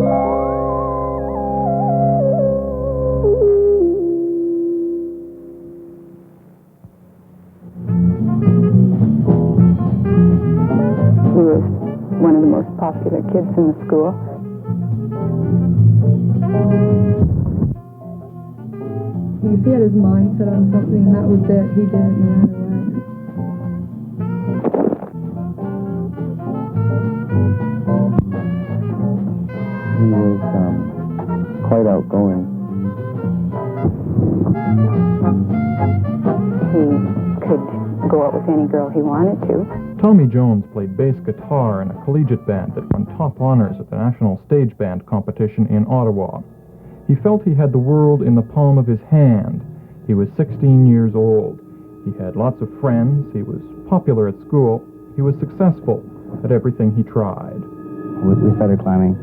He was one of the most popular kids in the school. If he had his mind set on something, that was it. He did it no matter what. He was quite outgoing. He could go out with any girl he wanted to. Tommy Jones played bass guitar in a collegiate band that won top honors at the National Stage Band competition in Ottawa. He felt he had the world in the palm of his hand. He was 16 years old. He had lots of friends. He was popular at school. He was successful at everything he tried. We started climbing.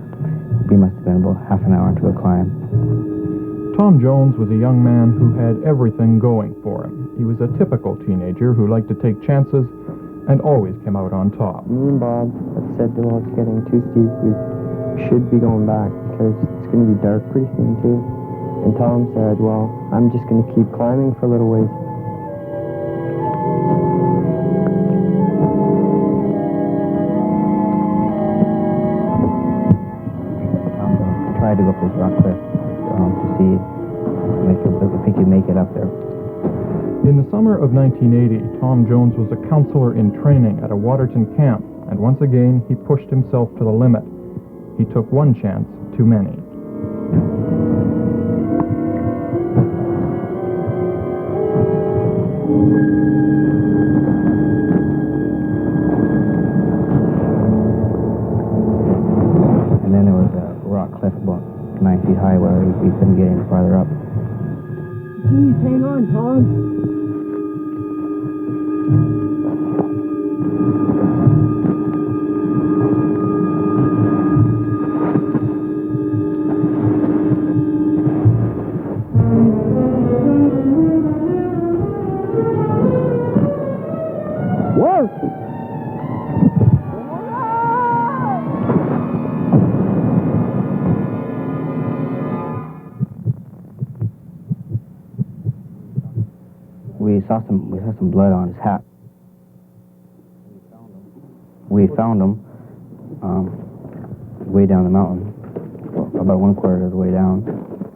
We must have been about half an hour into a climb. Tom Jones was a young man who had everything going for him. He was a typical teenager who liked to take chances and always came out on top. Me and Bob have said, well, it's getting too steep. We should be going back because it's going to be dark pretty soon too. And Tom said, well, I'm just going to keep climbing for a little ways. Tom tried to go up this rock cliff to see if he could make it up there. In the summer of 1980, Tom Jones was a counselor in training at a Waterton camp, and once again he pushed himself to the limit. He took one chance too many. And then there was a rock cliff about 9 feet high where we couldn't get any farther up. Geez, hang on, Tom. We saw some blood on his hat. We found him way down the mountain, about 1/4 of the way down.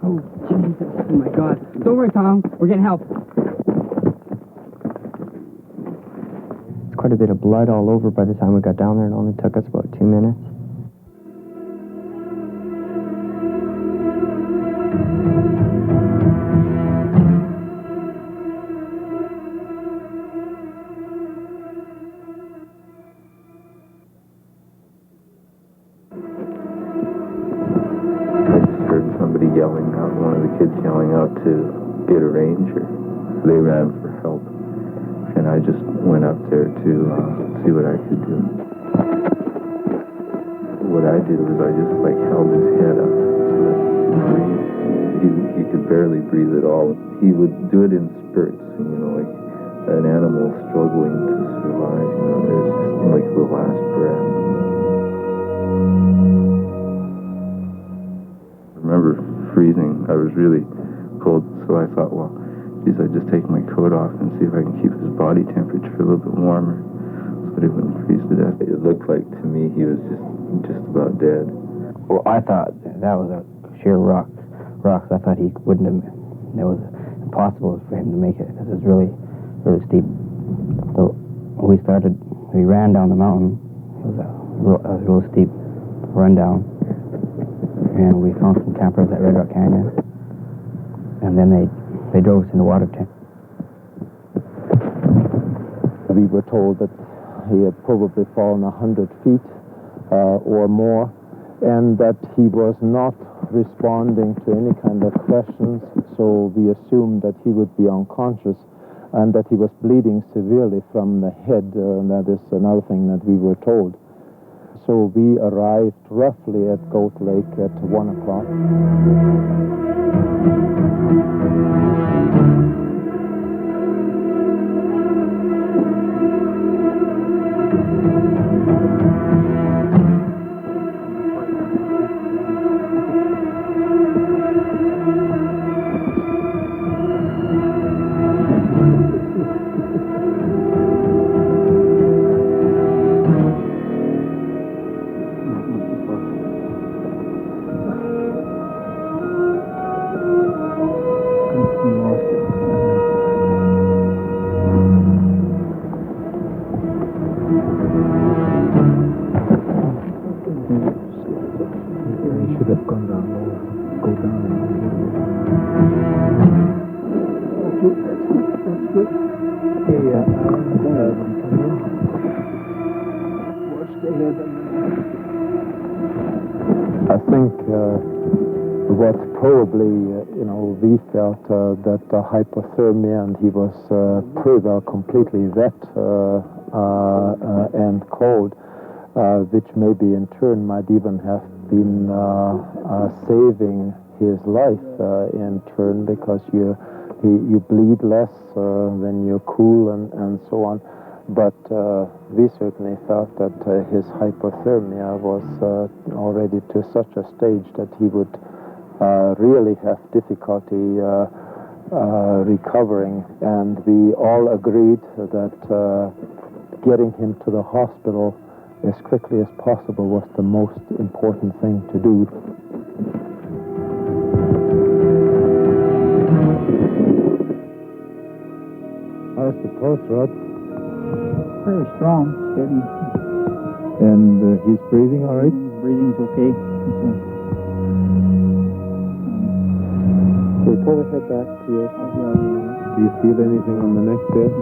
Oh, Jesus. Oh, my God. Don't worry, Tom. We're getting help. There's quite a bit of blood all over by the time we got down there. It only took us about 2 minutes. Yelling out, one of the kids yelling out to get a ranger. They ran for help, and I just went up there to see what I could do. What I did was I just held his head up so that he could barely breathe at all. He would do it in spurts, like an animal struggling to survive. There's just like the last breath. I remember freezing. I was really cold, so I thought, well, geez, I'd just take my coat off and see if I can keep his body temperature a little bit warmer so that he wouldn't freeze to death. It looked like to me he was just about dead. Well, I thought that was a sheer rocks. I thought he wouldn't have, it was impossible for him to make it because it was really, really steep. So we ran down the mountain. It was a real steep run down. And we found some campers at Red Rock Canyon. And then they drove us into Waterton. We were told that he had probably fallen 100 feet or more, and that he was not responding to any kind of questions, so we assumed that he would be unconscious and that he was bleeding severely from the head. That is another thing that we were told. So we arrived roughly at Goat Lake at 1 o'clock. go down. That's good. Hey, I think what probably, we felt that hypothermia, and he was pretty well completely wet and cold, which maybe in turn might even have been saving his life in turn, because you bleed less when you're cool and so on. But we certainly felt that his hypothermia was already to such a stage that he would really have difficulty recovering, and we all agreed that getting him to the hospital as quickly as possible was the most important thing to do. How's the pulse, Rod? Very strong, steady. And he's breathing all right? Breathing's okay. Okay, pull the head back to your side. Do you feel anything on the neck there?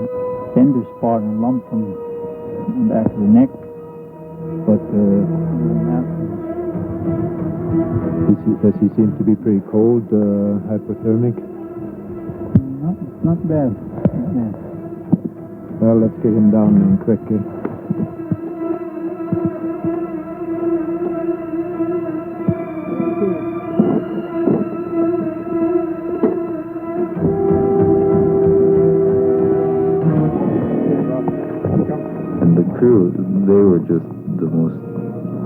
Tender spot and lump on the back of the neck. But does he seem to be pretty cold, hypothermic? Not bad. Not bad. Well, let's get him down then quickly. And the crew, they were just the most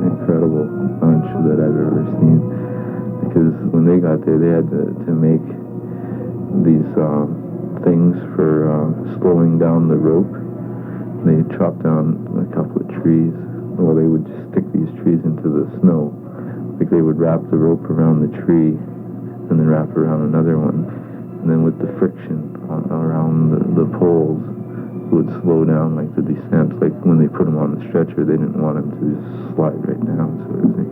incredible bunch that I've ever seen. Because when they got there, they had to make these things for slowing down the rope. They chopped down a couple of trees. Well, they would just stick these trees into the snow. Like they would wrap the rope around the tree and then wrap around another one. And then with the friction around the poles, it would slow down like the descent. Like when they put him on the stretcher, they didn't want him to just slide right down, sort of thing.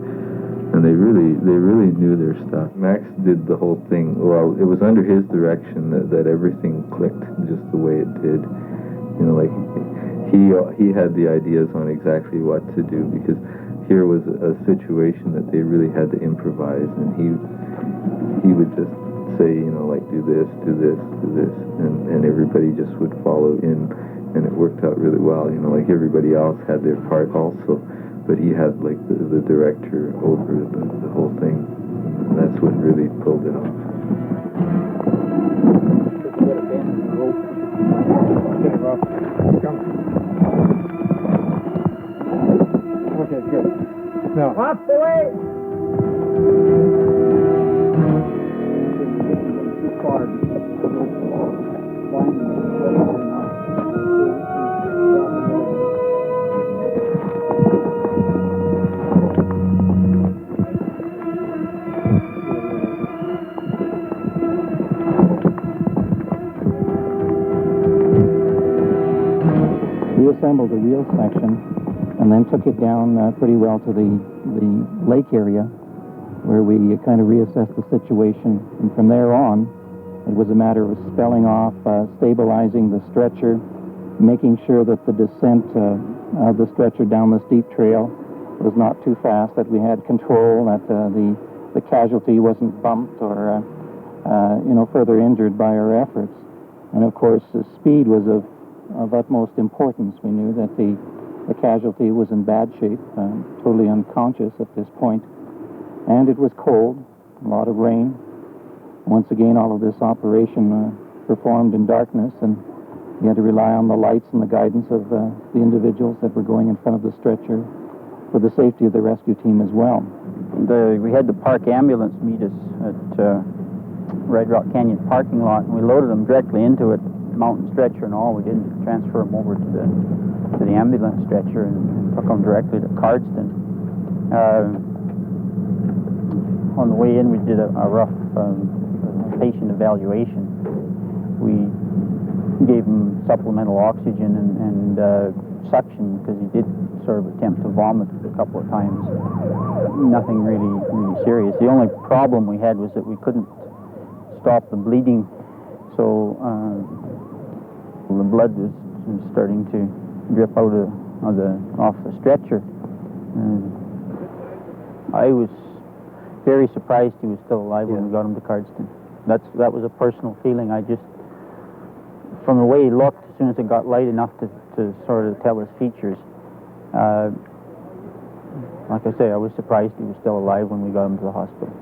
And they really knew their stuff. Max did the whole thing. Well, it was under his direction that everything clicked just the way it did. Like he had the ideas on exactly what to do, because here was a situation that they really had to improvise, and he would just say, like do this, and everybody just would follow in, and it worked out really well. Like everybody else had their part also. But he had like the director over the whole thing. And that's what really pulled it off. Okay, good. Now, Off the way! Too far. We assembled the wheel section and then took it down pretty well to the lake area, where we kind of reassessed the situation. And from there on, it was a matter of spelling off, stabilizing the stretcher, making sure that the descent of the stretcher down the steep trail was not too fast, that we had control, that the casualty wasn't bumped or further injured by our efforts. And of course, the speed was of utmost importance. We knew that the casualty was in bad shape, totally unconscious at this point. And it was cold, a lot of rain. Once again, all of this operation performed in darkness, and we had to rely on the lights and the guidance of the individuals that were going in front of the stretcher for the safety of the rescue team as well. We had the park ambulance meet us at Red Rock Canyon parking lot, and we loaded them directly into it, mountain stretcher and all. We didn't transfer them over to the ambulance stretcher and took them directly to Cardston. On the way in, we did a rough patient evaluation. We gave him supplemental oxygen and suction, because he did sort of attempt to vomit a couple of times. nothing really serious. The only problem we had was that we couldn't stop the bleeding, so the blood was starting to drip out off the stretcher. And I was very surprised he was still alive when we got him to Cardston. That was a personal feeling. I just, from the way he looked, as soon as it got light enough to sort of tell his features, like I say, I was surprised he was still alive when we got him to the hospital.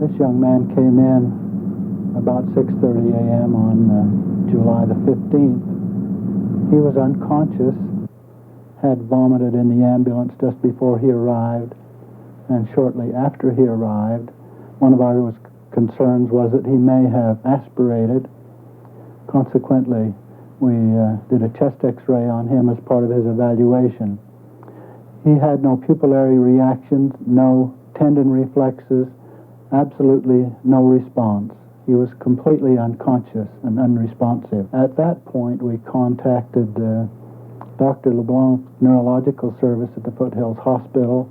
This young man came in about 6:30 a.m. on July the 15th. He was unconscious, had vomited in the ambulance just before he arrived, and shortly after he arrived, one of our concerns was that he may have aspirated. Consequently, we did a chest x-ray on him as part of his evaluation. He had no pupillary reactions, no tendon reflexes, absolutely no response. He was completely unconscious and unresponsive. At that point, we contacted Dr. LeBlanc's neurological service at the Foothills Hospital,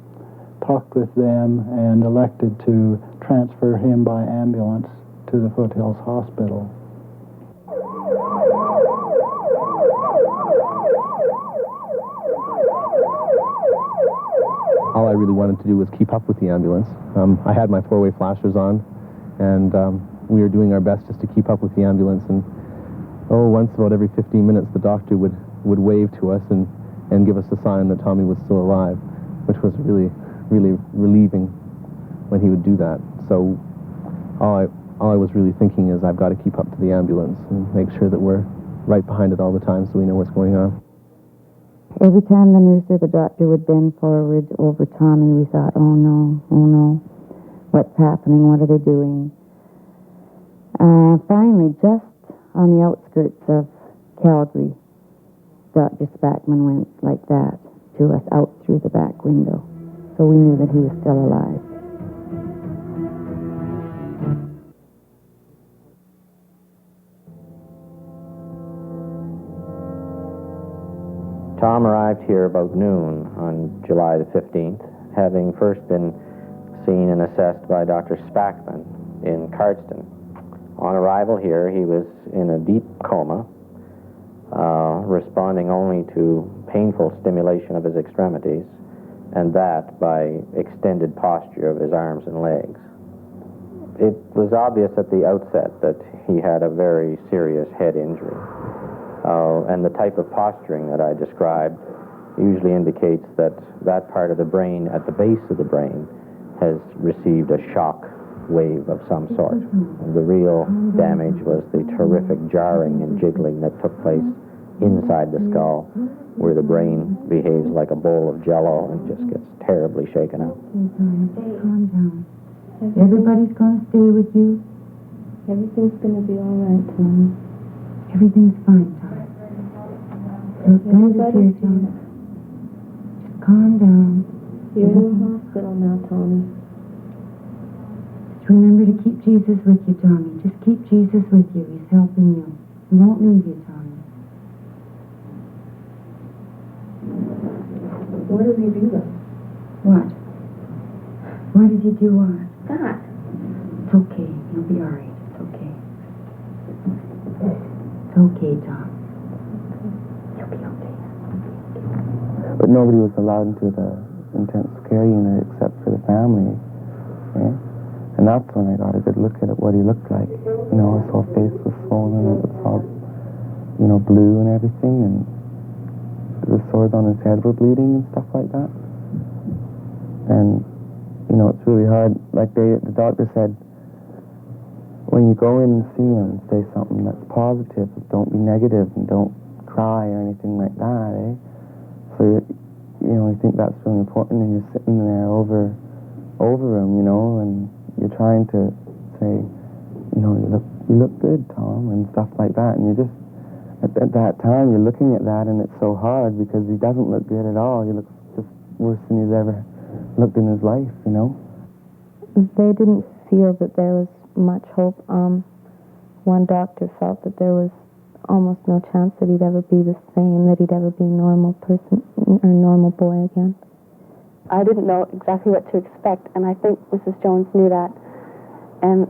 talked with them, and elected to transfer him by ambulance to the Foothills Hospital. All I really wanted to do was keep up with the ambulance. I had my four-way flashers on, and we were doing our best just to keep up with the ambulance. And once about every 15 minutes, the doctor would wave to us and give us a sign that Tommy was still alive, which was really relieving when he would do that. So all I was really thinking is I've got to keep up to the ambulance and make sure that we're right behind it all the time so we know what's going on. Every time the nurse or the doctor would bend forward over Tommy, we thought, oh no, what's happening, what are they doing? Finally, just on the outskirts of Calgary, Dr. Spackman went like that to us out through the back window. So we knew that he was still alive. Tom arrived here about noon on July the 15th, having first been seen and assessed by Dr. Spackman in Cardston. On arrival here, he was in a deep coma, responding only to painful stimulation of his extremities, and that by extended posture of his arms and legs. It was obvious at the outset that he had a very serious head injury. And the type of posturing that I described usually indicates that that part of the brain, at the base of the brain, has received a shock wave of some sort. And the real damage was the terrific jarring and jiggling that took place inside the skull, where the brain behaves like a bowl of jello and just gets terribly shaken up. Calm down. Everybody's going to stay with you. Everything's going to be all right, Tommy. Everything's fine, Tom. Look, Ben's here, Tom. Just calm down. You're in the hospital now, Tommy. Just remember to keep Jesus with you, Tommy. Just keep Jesus with you. He's helping you. He won't leave you, Tommy. What did he do, though? What? Why did you do what? That. It's okay. You'll be all right. It's okay. It's okay, Tom. You'll be okay. But nobody was allowed into the intensive care unit except for the family. Okay? And that's when I got a good look at what he looked like. You know, his whole face was swollen, it was all, blue and everything, and the sores on his head were bleeding and stuff like that. And, it's really hard. Like the doctor said, when you go in and see him, say something that's positive. Don't be negative and don't cry or anything like that, eh? So, I think that's really important, and you're sitting there over him, and you're trying to say, you look good, Tom, and stuff like that. And you just, at that time, you're looking at that, and it's so hard because he doesn't look good at all. He looks just worse than he's ever looked in his life, They didn't feel that there was much hope. One doctor felt that there was almost no chance that he'd ever be the same, that he'd ever be a normal person or normal boy again. I didn't know exactly what to expect, and I think Mrs. Jones knew that. And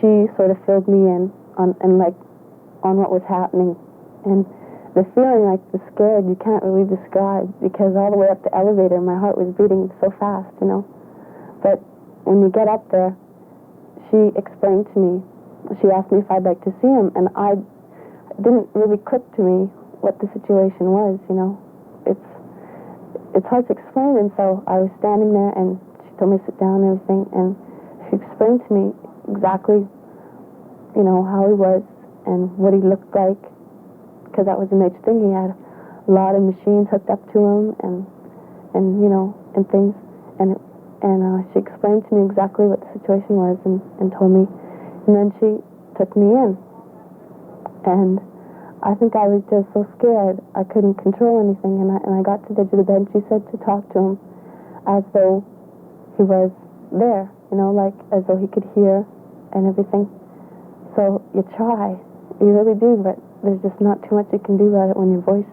she sort of filled me in on what was happening. And the feeling, like the scared, you can't really describe, because all the way up the elevator, my heart was beating so fast, you know. But when you get up there, she explained to me, she asked me if I'd like to see him, and I didn't really click to me what the situation was, you know. It's hard to explain, and so I was standing there, and she told me to sit down and everything, and she explained to me exactly, you know, how he was and what he looked like, because that was a major thing. He had a lot of machines hooked up to him, and you know, and things, and she explained to me exactly what the situation was, and told me, and then she took me in, and I think I was just so scared I couldn't control anything, and I got to the edge of the bed, and she said to talk to him as though he was there, you know, like as though he could hear and everything. So you try, you really do, but there's just not too much you can do about it when your voice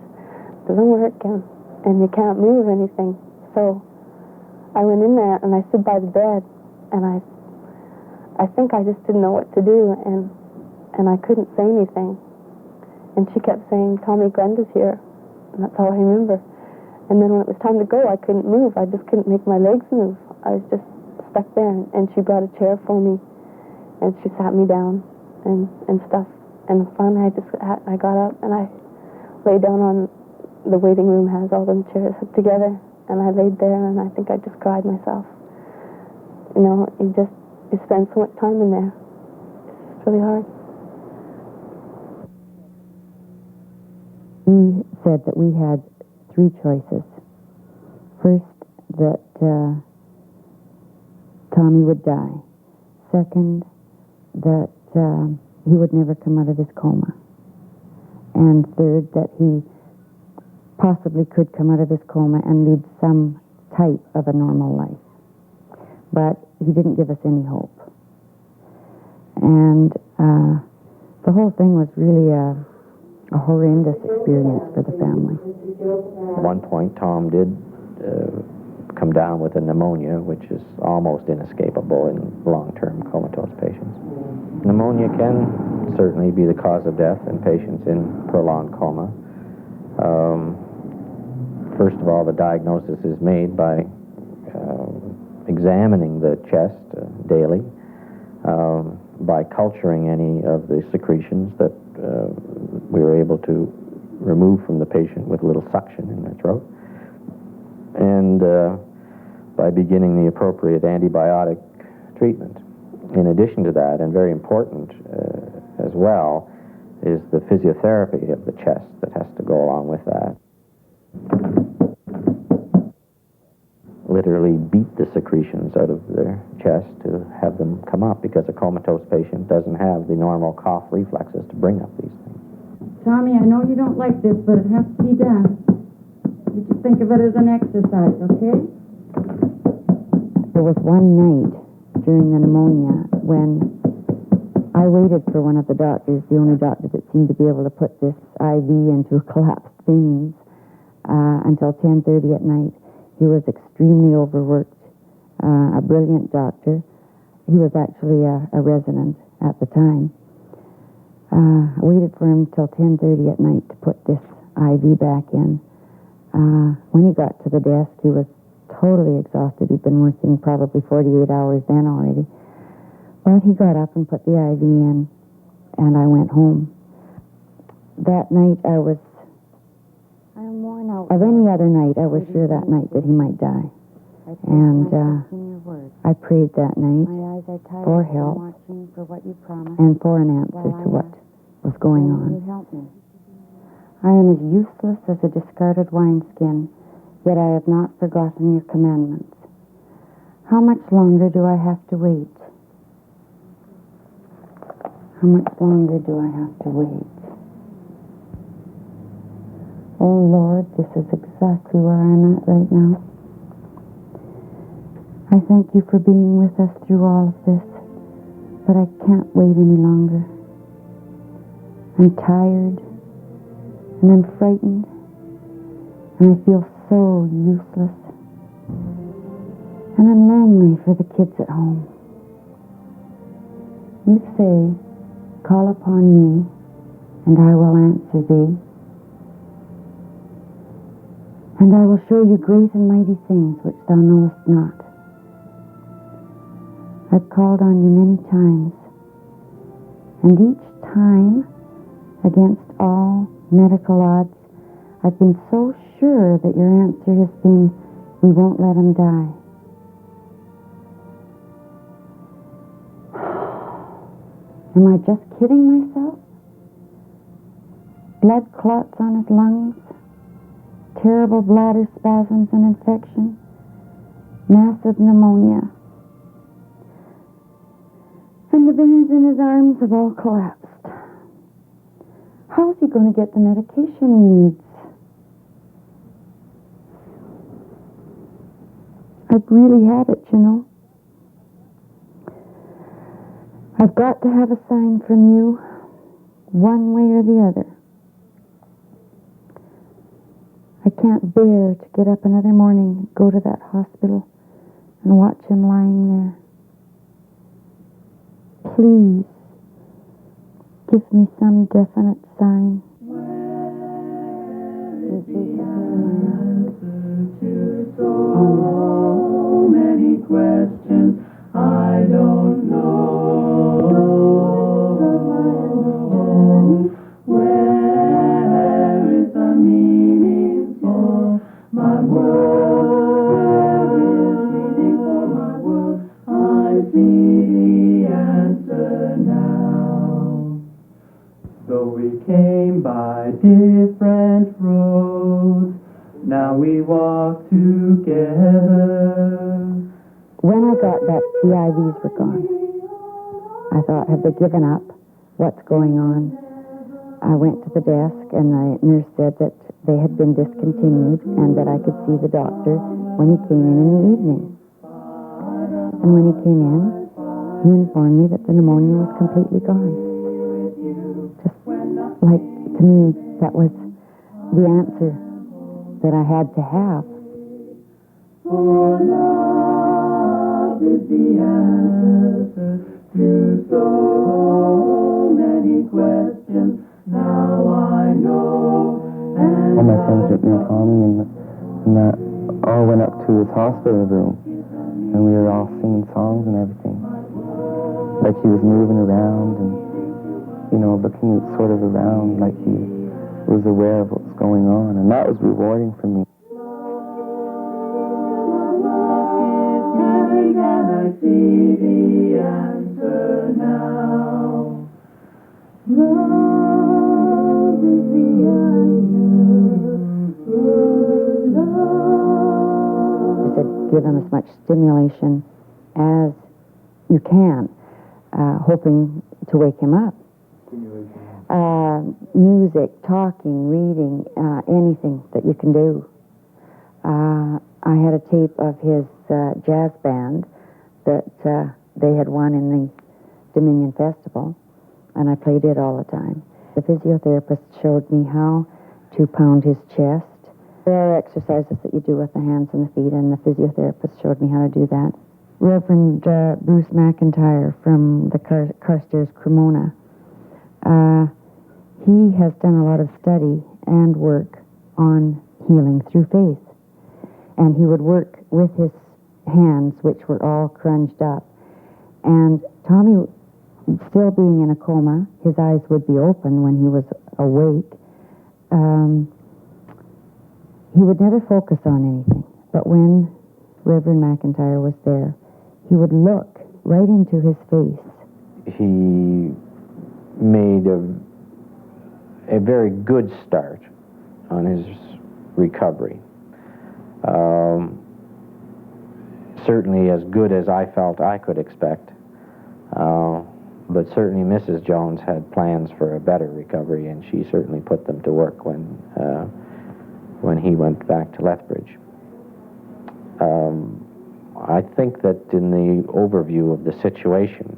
doesn't work, and you can't move anything. So I went in there and I stood by the bed, and I think I just didn't know what to do, and I couldn't say anything. And she kept saying, Tommy, Glenda's here. And that's all I remember. And then when it was time to go, I couldn't move. I just couldn't make my legs move. I was just stuck there. And she brought a chair for me, and she sat me down and stuff. And finally I got up, and I lay down on the waiting room, has all them chairs hooked together. And I laid there, and I think I just cried myself. You know, you spend so much time in there. It's really hard. He said that we had three choices. First, that Tommy would die. Second, that he would never come out of his coma. And third, that he possibly could come out of his coma and lead some type of a normal life. But he didn't give us any hope. And the whole thing was really a horrendous experience for the family. At one point, Tom did come down with a pneumonia, which is almost inescapable in long-term comatose patients. Pneumonia can certainly be the cause of death in patients in prolonged coma. First of all, the diagnosis is made by examining the chest daily, by culturing any of the secretions that we were able to remove from the patient with a little suction in their throat, and by beginning the appropriate antibiotic treatment. In addition to that, and very important as well, is the physiotherapy of the chest that has to go along with that. Literally beat the secretions out of their chest to have them come up, because a comatose patient doesn't have the normal cough reflexes to bring up these things. Tommy, I know you don't like this, but it has to be done. You just think of it as an exercise, okay? There was one night during the pneumonia when I waited for one of the doctors, the only doctor that seemed to be able to put this IV into collapsed veins, until 10:30 at night. He was extremely overworked, a brilliant doctor. He was actually a resident at the time. I waited for him till 10:30 at night to put this IV back in. When he got to the desk, he was totally exhausted. He'd been working probably 48 hours then already. But he got up and put the IV in, and I went home. That night I'm worn out. Of any other night, I was sure that night that he might die. And I prayed that night for help and for an answer to what was going on. I am as useless as a discarded wineskin, yet I have not forgotten your commandments. How much longer do I have to wait? How much longer do I have to wait? Oh Lord, this is exactly where I'm at right now. I thank you for being with us through all of this, but I can't wait any longer. I'm tired, and I'm frightened, and I feel so useless. and I'm lonely for the kids at home. You say, call upon me, and I will answer thee. And I will show you great and mighty things which thou knowest not. I've called on you many times, and each time, against all medical odds, I've been so sure that your answer has been, we won't let him die. Am I just kidding myself? Blood clots on his lungs, terrible bladder spasms and infection, massive pneumonia, and the veins in his arms have all collapsed. How is he going to get the medication he needs? I've really had it, you know. I've got to have a sign from you, one way or the other. I can't bear to get up another morning and go to that hospital and watch him lying there. Please, give me some definite sign. So many questions I don't know. Where is the meaning for my world? Where is meaning for my world? I see the answer now. Though we came by different roads, now we walk together. When I got back, the IVs were gone. I thought, have they given up? What's going on? I went to the desk, and the nurse said that they had been discontinued and that I could see the doctor when he came in the evening. And when he came in, he informed me that the pneumonia was completely gone. Just like, to me, that was the answer that I had to have. For love is the answer to so many questions. Now I know. All my friends with me, Tommy, and that all went up to his hospital room, and we were all singing songs and everything. Like he was moving around and, you know, looking sort of around like he was aware of what was going on, and that was rewarding for me. And I see the answer now. Love is the answer. Love. I said, give him as much stimulation as you can, hoping to wake him up. Music, talking, reading, anything that you can do. I had a tape of his jazz band that they had won in the Dominion Festival, and I played it all the time. The physiotherapist showed me how to pound his chest. There are exercises that you do with the hands and the feet, and the physiotherapist showed me how to do that. Reverend Bruce McIntyre from the Carstairs Cremona, he has done a lot of study and work on healing through faith. And he would work with his hands, which were all crunged up. And Tommy, still being in a coma, his eyes would be open when he was awake. He would never focus on anything. But when Reverend McIntyre was there, he would look right into his face. He made a very good start on his recovery. Certainly as good as I felt I could expect. But certainly Mrs. Jones had plans for a better recovery, and she certainly put them to work when he went back to Lethbridge. I think that in the overview of the situation,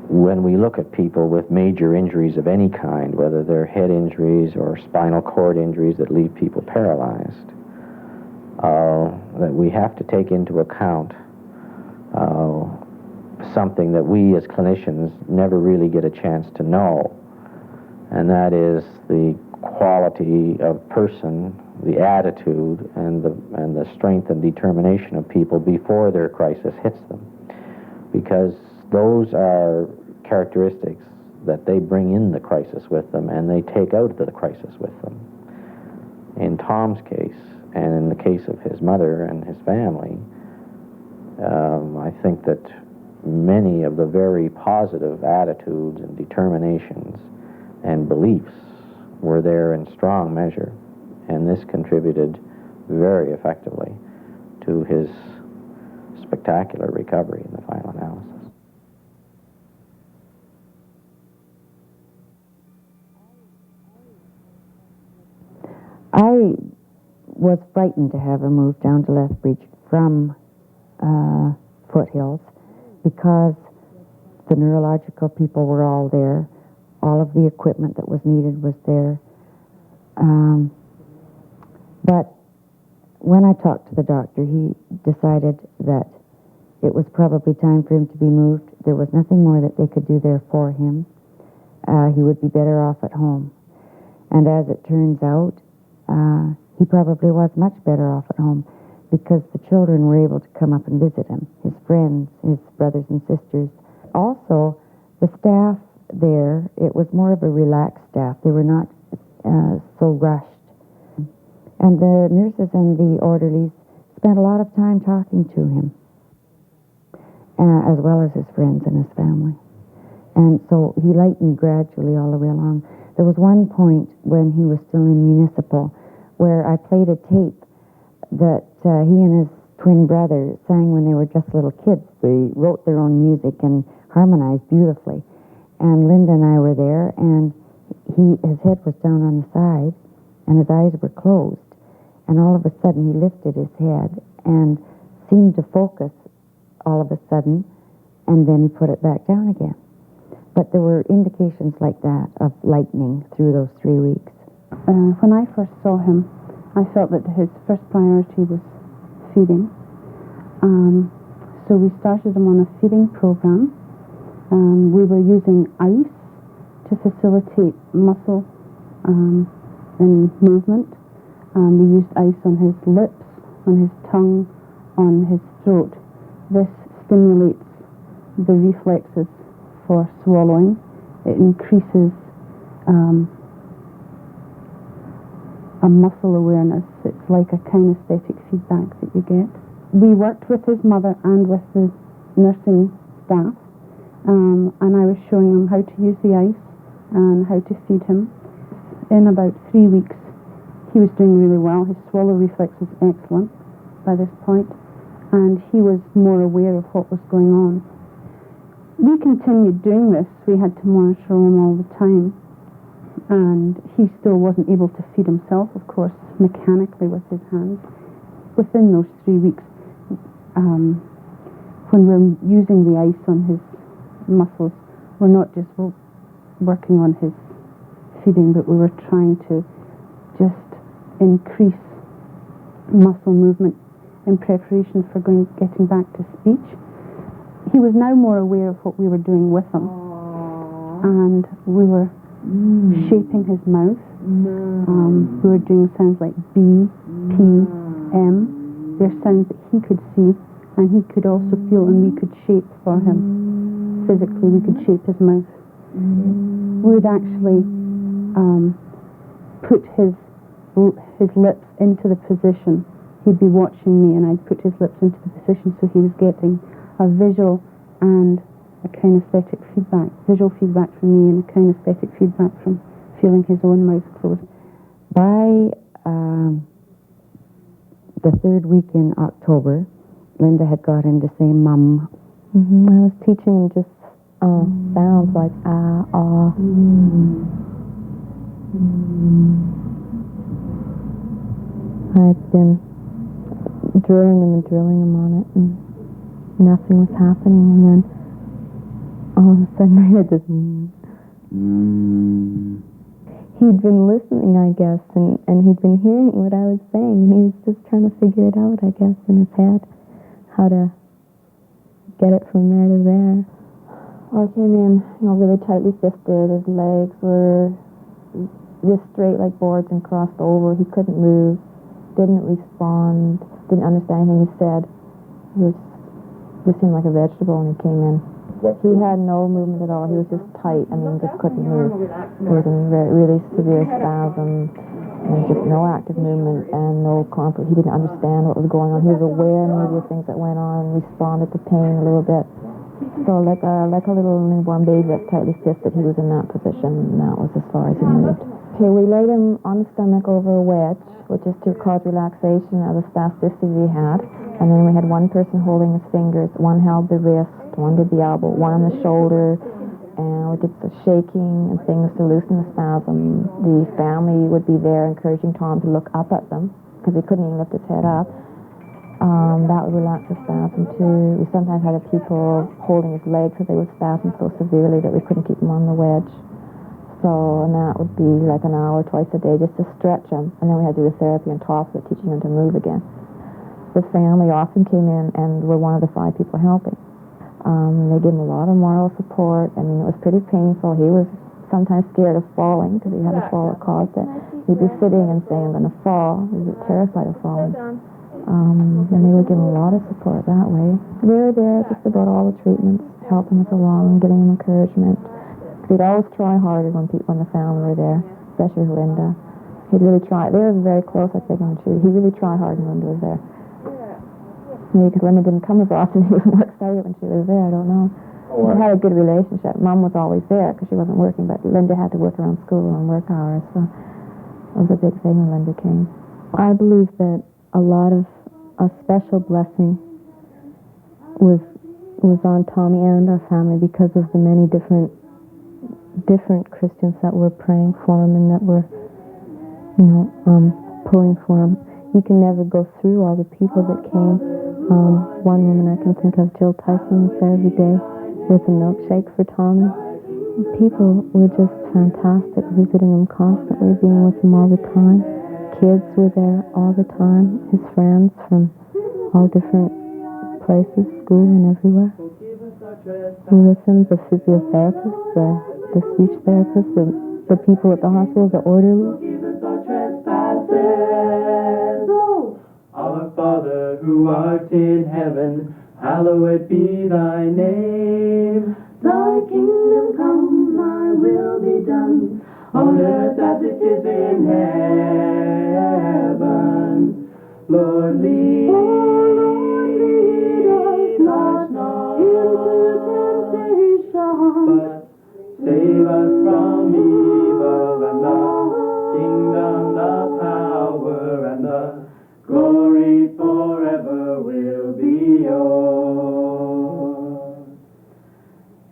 when we look at people with major injuries of any kind, whether they're head injuries or spinal cord injuries that leave people paralyzed, that we have to take into account something that we as clinicians never really get a chance to know, and that is the quality of person, the attitude, and the strength and determination of people before their crisis hits them. Because those are characteristics that they bring in the crisis with them, and they take out the crisis with them. In Tom's case, and in the case of his mother and his family, I think that many of the very positive attitudes and determinations and beliefs were there in strong measure, and this contributed very effectively to his spectacular recovery in the final analysis. I was frightened to have her move down to Lethbridge from Foothills because the neurological people were all there. All of the equipment that was needed was there. But when I talked to the doctor, he decided that it was probably time for him to be moved. There was nothing more that they could do there for him. He would be better off at home. And as it turns out, he probably was much better off at home because the children were able to come up and visit him, his friends, his brothers and sisters. Also, the staff there, it was more of a relaxed staff. They were not so rushed. And the nurses and the orderlies spent a lot of time talking to him, as well as his friends and his family. And so he lightened gradually all the way along. There was one point when he was still in municipal where I played a tape that he and his twin brother sang when they were just little kids. They wrote their own music and harmonized beautifully. And Linda and I were there, and his head was down on the side, and his eyes were closed. And all of a sudden, he lifted his head and seemed to focus all of a sudden, and then he put it back down again. But there were indications like that of lightening through those 3 weeks. When I first saw him, I felt that his first priority was feeding. So we started him on a feeding program. We were using ice to facilitate muscle and movement. We used ice on his lips, on his tongue, on his throat. This stimulates the reflexes for swallowing. It increases a muscle awareness. It's like a kinesthetic feedback that you get. We worked with his mother and with the nursing staff, and I was showing him how to use the ice and how to feed him. In about 3 weeks, he was doing really well. His swallow reflex was excellent by this point, and he was more aware of what was going on. We continued doing this. We had to monitor him all the time, and he still wasn't able to feed himself, of course, mechanically with his hands. Within those 3 weeks, when we're using the ice on his muscles, we're not just working on his feeding, but we were trying to just increase muscle movement in preparation for getting back to speech. He was now more aware of what we were doing with him, and we were shaping his mouth. We were doing sounds like B, P, M. They're sounds that he could see and he could also feel, and we could shape for him. Physically, we could shape his mouth. We would actually put his lips into the position. He'd be watching me, and I'd put his lips into the position so he was getting a visual and a kinesthetic feedback. Visual feedback from me and a kinesthetic feedback from feeling his own mouth closed. By the 3rd week in October, Linda had got him to say mum. I was teaching him just sounds like ah, ah. I'd been drilling him on it, and nothing was happening, and then all of a sudden I heard this. he'd been listening, I guess, and he'd been hearing what I was saying, and he was just trying to figure it out, I guess, in his head, how to get it from there to there. Well, I came in, really tightly fisted. His legs were just straight like boards and crossed over. He couldn't move, didn't respond, didn't understand anything he said. He just seemed like a vegetable when he came in. He had no movement at all. He was just tight. Just couldn't move. He was in really severe spasm, and just no active movement and no comfort. He didn't understand what was going on. He was aware maybe of things that went on and responded to pain a little bit. So like a little newborn baby that's tightly fisted, he was in that position, and that was as far as he moved. Okay, we laid him on the stomach over a wedge, which is to cause relaxation of the spasticity he had. And then we had one person holding his fingers. One held the wrist, one did the elbow, one on the shoulder, and we did some shaking and things to loosen the spasm. The family would be there encouraging Tom to look up at them because he couldn't even lift his head up. That would relax the spasm too. We sometimes had people holding his legs because they would spasm so severely that we couldn't keep him on the wedge. So, and that would be like an hour twice a day just to stretch him. And then we had to do the therapy on top of it, teaching him to move again. The family often came in and were one of the 5 people helping. They gave him a lot of moral support. It was pretty painful. He was sometimes scared of falling because he had a fall that caused it. He'd be sitting and saying, I'm going to fall. He was terrified of falling. And they would give him a lot of support that way. They were there just about all the treatments, helping us along and giving him encouragement. He'd always try harder when the family were there, especially with Linda. He'd really try. They were very close, I think, and he really tried hard when Linda was there. Maybe because Linda didn't come as often, he was more excited when she was there, I don't know. They had a good relationship. Mom was always there because she wasn't working, but Linda had to work around school and work hours, so it was a big thing when Linda came. I believe that a special blessing was on Tommy and our family because of the many different Christians that were praying for him and that were, pulling for him. You can never go through all the people that came. One woman I can think of, Jill Tyson, was there every day with a milkshake for Tommy. People were just fantastic, visiting him constantly, being with him all the time. Kids were there all the time, his friends from all different places, school and everywhere. Were with him, the physiotherapists, the speech therapists, the people at the hospital, the orderlies. Our Father who art in heaven, hallowed be thy name. Thy kingdom come, thy will be done, on earth as it is in heaven. Lord, lead us not into temptation, but save us from evil, and the kingdom, the power, and the glory forever will be yours.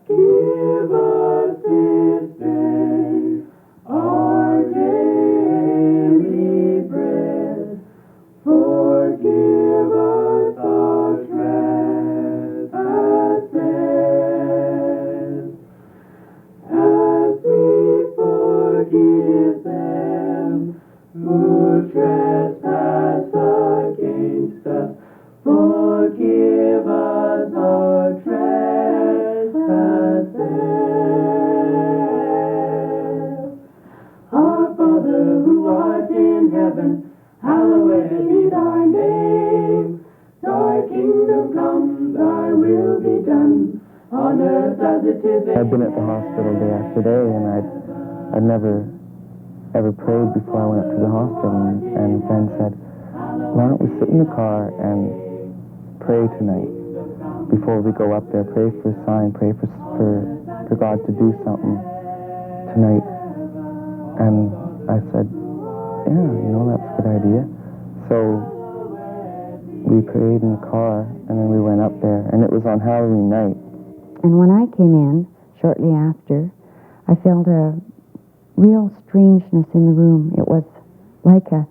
Give us this day our daily bread. Forgive us our trespasses, as we forgive them who trespass against us. Forgive us our trespasses. Our Father who art in heaven, hallowed be thy name. Thy kingdom come, thy will be done, on earth as it is in I'd been at the hospital day after day, and I'd never ever prayed before I went up to the hospital, and a friend said, why don't we sit in the car and pray tonight before we go up there, pray for a sign, pray for God to do something tonight. And I said, yeah, that's a good idea. So we prayed in the car, and then we went up there, and it was on Halloween night. And when I came in, shortly after, I felt a real strangeness in the room. It was like a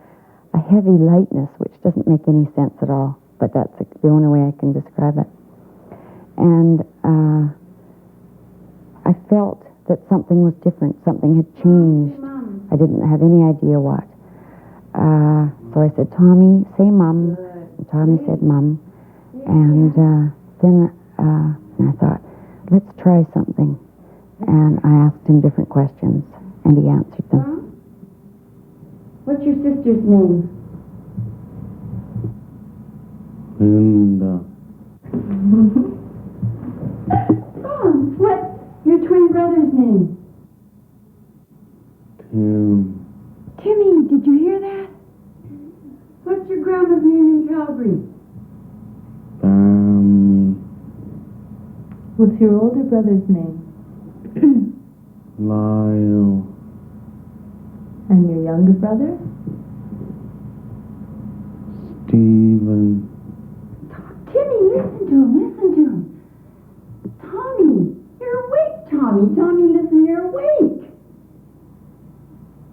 heavy lightness, which doesn't make any sense at all, but that's the only way I can describe it. And I felt that something was different, something had changed. I didn't have any idea what. So I said, Tommy, say Mum. And Tommy said Mum. And then I thought, let's try something. And I asked him different questions, and he answered them. What's your sister's name? Linda. Oh, what's your twin brother's name? Tim. Timmy, did you hear that? What's your grandma's name in Calgary? What's your older brother's name? Lyle. And your younger brother? Stephen. Timmy, listen to him. Tommy, you're awake, Tommy. Tommy, listen, you're awake.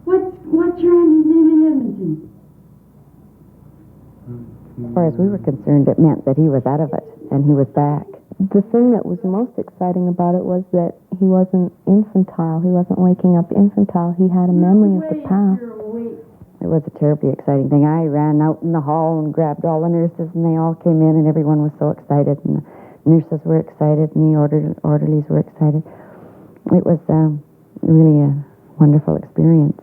What's your auntie's name in Edmonton? As far as we were concerned, it meant that he was out of it, and he was back. The thing that was most exciting about it was that he wasn't infantile. He wasn't waking up infantile. He had a memory of the past. It was a terribly exciting thing. I ran out in the hall and grabbed all the nurses, and they all came in, and everyone was so excited, and the nurses were excited, and the orderlies were excited. It was really a wonderful experience.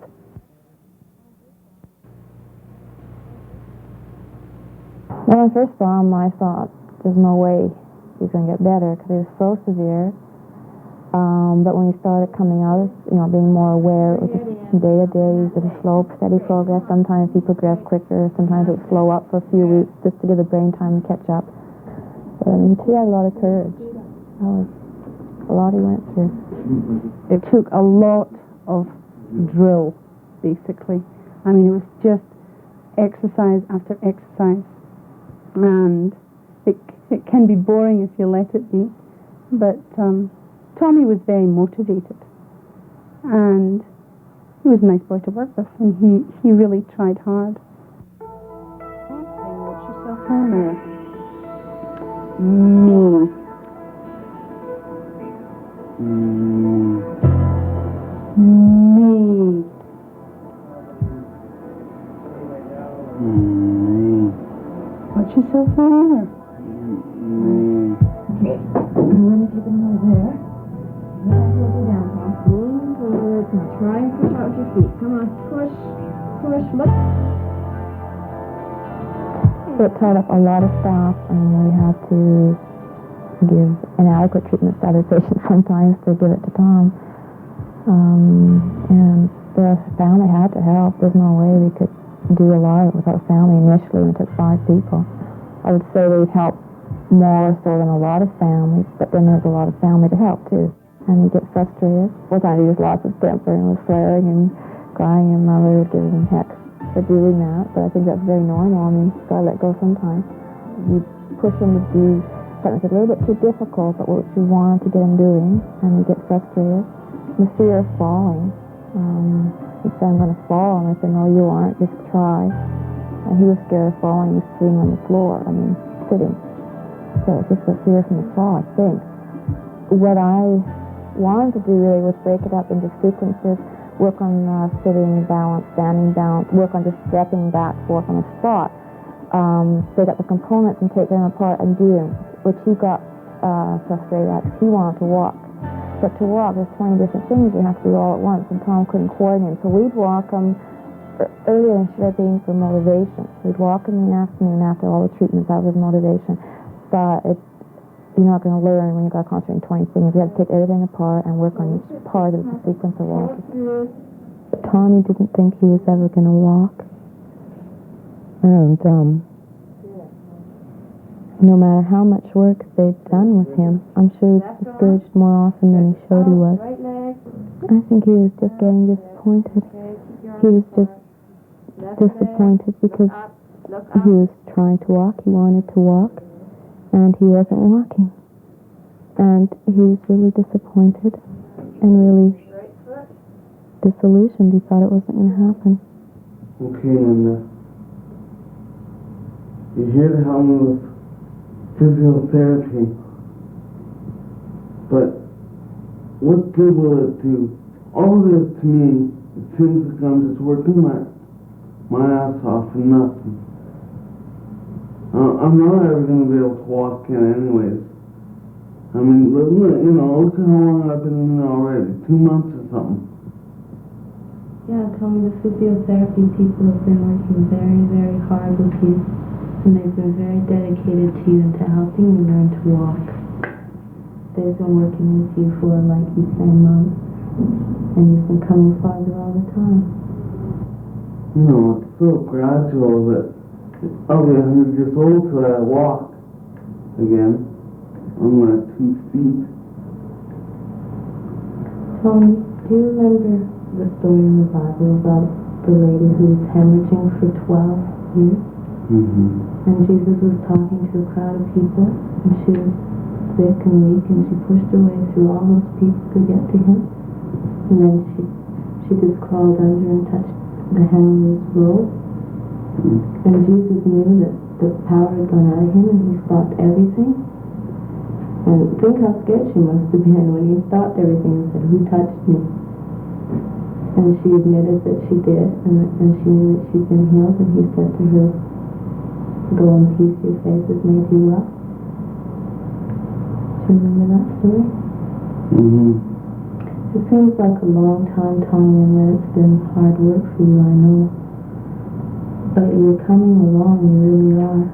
When I first saw him, I thought, there's no way he's going to get better, because he was so severe. But when he started coming out, being more aware, it was just day to day, it was a slow, steady progress. Sometimes he progressed quicker, sometimes it would slow up for a few weeks just to give the brain time to catch up. But he had a lot of courage. That was a lot he went through. It took a lot of drill, basically. I mean, it was just exercise after exercise. And it can be boring if you let it be. But Tommy was very motivated. And he was a nice boy to work with. And he really tried hard. Watch yourself in the mirror. Me. Watch yourself in the mirror. Okay. I'm going to keep him over there. Now you'll go down, Tom. Good. Now try and push out your feet. Come on. Push. Look. It tied up a lot of staff, and we had to give inadequate treatments to other patients sometimes to give it to Tom. And the family had to help. There's no way we could do a lot of it without family. Initially, we took 5 people. I would say we'd help more so than a lot of families, but then there's a lot of family to help too. And you get frustrated. Sometimes he just lost his temper and was swearing and crying, and Mother would give him heck for doing that. But I think that's very normal. I mean, you've got to let go sometimes. You push him to do something that's a little bit too difficult, but what you want to get him doing, and you get frustrated. The fear of falling. He said, I'm going to fall. And I said, no, you aren't. Just try. And he was scared of falling. He was sitting on the floor. Sitting. So it's just a fear from the fall, I think. What I wanted to do really was break it up into sequences, work on sitting balance, standing balance, work on just stepping back, forth on a spot, set up the components and take them apart and do them, which he got frustrated at because he wanted to walk. But to walk, there's 20 different things you have to do all at once, and Tom couldn't coordinate. So we'd walk him earlier instead of being for motivation. We'd walk him in the afternoon after all the treatments. That was motivation. But you're not going to learn when you've got to concentrate on 20 things. You have to take everything apart and work on each part of the sequence of walking. Tommy didn't think he was ever going to walk. And no matter how much work they'd done with him, I'm sure he was discouraged more often than he showed he was. I think he was just getting disappointed. He was just disappointed because he was trying to walk, he wanted to walk, and he wasn't walking. And he was really disappointed and really disillusioned. He thought it wasn't going to happen. Okay, Linda. You're here to help me with physiotherapy. But what good will it do? All it is to me it seems like I'm just working my ass off for nothing. I'm not ever going to be able to walk in anyways. I mean, look at how long I've been in there already. 2 months or something. Yeah, Tommy, the physiotherapy people have been working very, very hard with you. And they've been very dedicated to you and to helping you learn to walk. They've been working with you for, like you say, months. And you've been coming farther all the time. You know, it's so gradual that I'll be 100 years old till I walk again on my 2 feet. Tommy, do you remember the story in the Bible about the lady who was hemorrhaging for 12 years? Mm-hmm. And Jesus was talking to a crowd of people, and she was sick and weak, and she pushed her way through all those people to get to him. And then she just crawled under and touched the hem of his robe. Mm-hmm. And Jesus knew that the power had gone out of him, and he stopped everything. And think how scared she must have been when he stopped everything and said, "Who touched me?" And she admitted that she did, and she knew that she'd been healed, and he said to her, "Go in peace, your faith has made you well." Do you remember that story? Mm-hmm. It seems like a long time, Tommy, and that it's been hard work for you, I know. But you're coming along, you really are.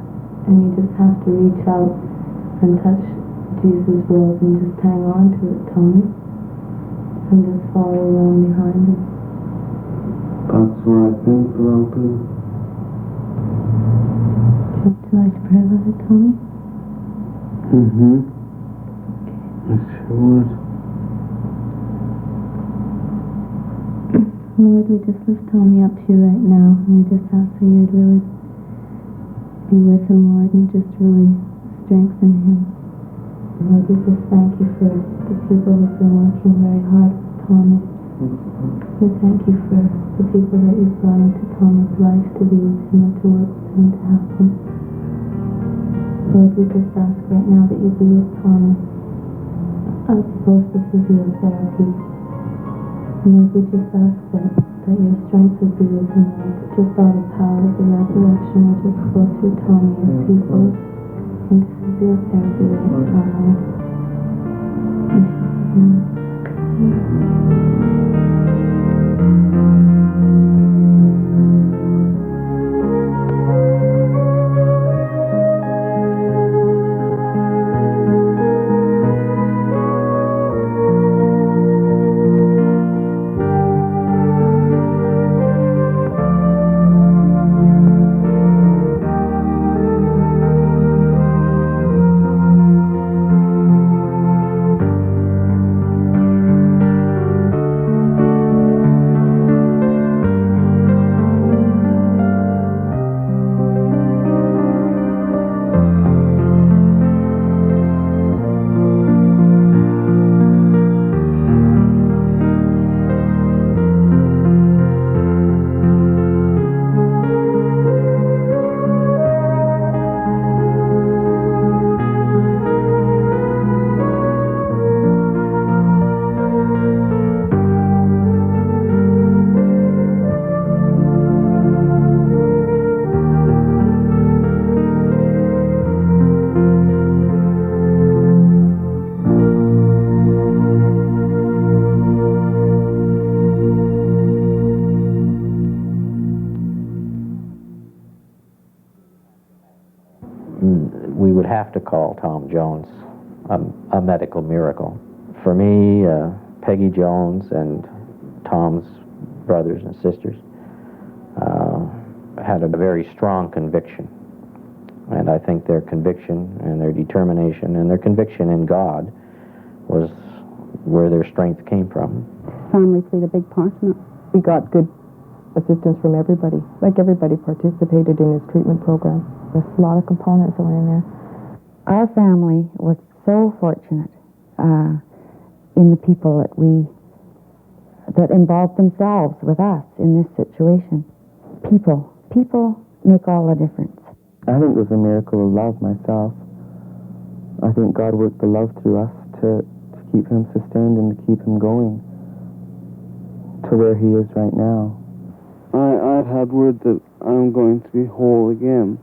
And you just have to reach out and touch Jesus' world and just hang on to it, Tommy. And just follow along behind him. That's what I think I'll do. Would you like to pray about it, Tommy? Mm-hmm. I sure would. Lord, we just lift Tommy up to you right now, and we just ask that you'd really be with him, Lord, and just really strengthen him. Lord, we just thank you for the people who've been working very hard with Tommy. We thank you for the people that you've brought into Tommy's life to be with him and to work with him, to help him. Lord, we just ask right now that you be with Tommy as opposed to physiotherapy. Lord, we just ask that your strength would be with him, Lord, that just all the power of the resurrection would just flow through Tommy as he goes into physiotherapy right now, Lord. In Jesus' name. We would have to call Tom Jones a medical miracle. For me, Peggy Jones and Tom's brothers and sisters had a very strong conviction. And I think their conviction and their determination and their conviction in God was where their strength came from. Family played a big part in it. We got good assistance from everybody. Like, everybody participated in his treatment program. There's a lot of components that went in there. Our family was so fortunate in the people that involved themselves with us in this situation. People make all the difference. I think it was a miracle of love myself. I think God worked the love through us to keep him sustained and to keep him going, to where he is right now. I've had word that I'm going to be whole again.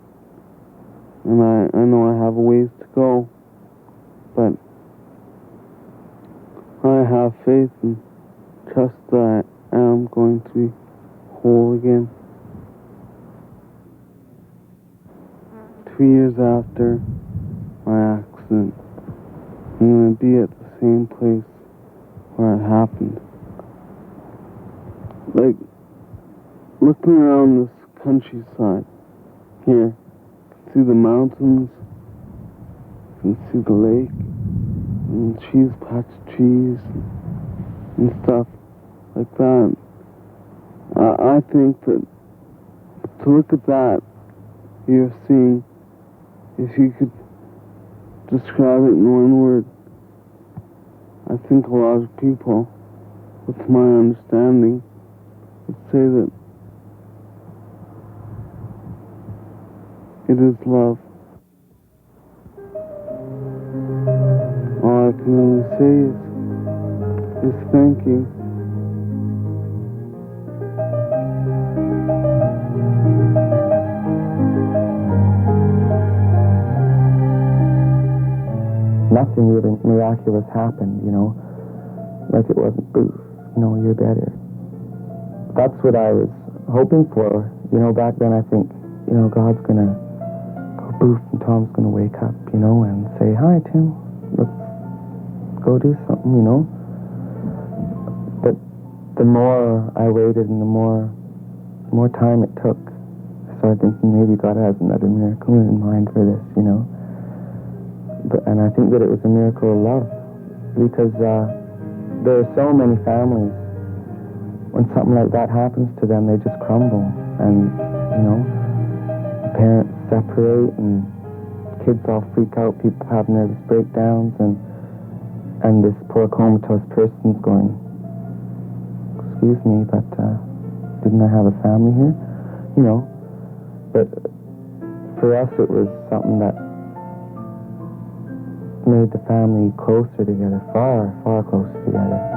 And I know I have a ways to go. But I have faith and trust that I am going to be whole again. 2 years after my accident, I'm going to be at the same place where it happened. Like, looking around this countryside here, you can see the mountains, you can see the lake, and trees, patch of trees, and stuff like that. I think that to look at that, you're seeing, if you could describe it in one word, I think a lot of people, with my understanding, would say that it is love. All I can really say is thank you. Nothing really miraculous happened, you know, like it wasn't boof, you know, you're better. That's what I was hoping for, you know. Back then I think, you know, God's gonna go boof and Tom's gonna wake up, you know, and say, hi Tim, let's go do something, you know. But the more I waited and the more time it took, I started thinking maybe God has another miracle in mind for this, you know. And I think that it was a miracle of love, because there are so many families, when something like that happens to them, they just crumble, and, you know, parents separate, and kids all freak out, people have nervous breakdowns, and this poor comatose person's going, excuse me, but didn't I have a family here? You know, but for us it was something that made the family closer together, far, far closer together.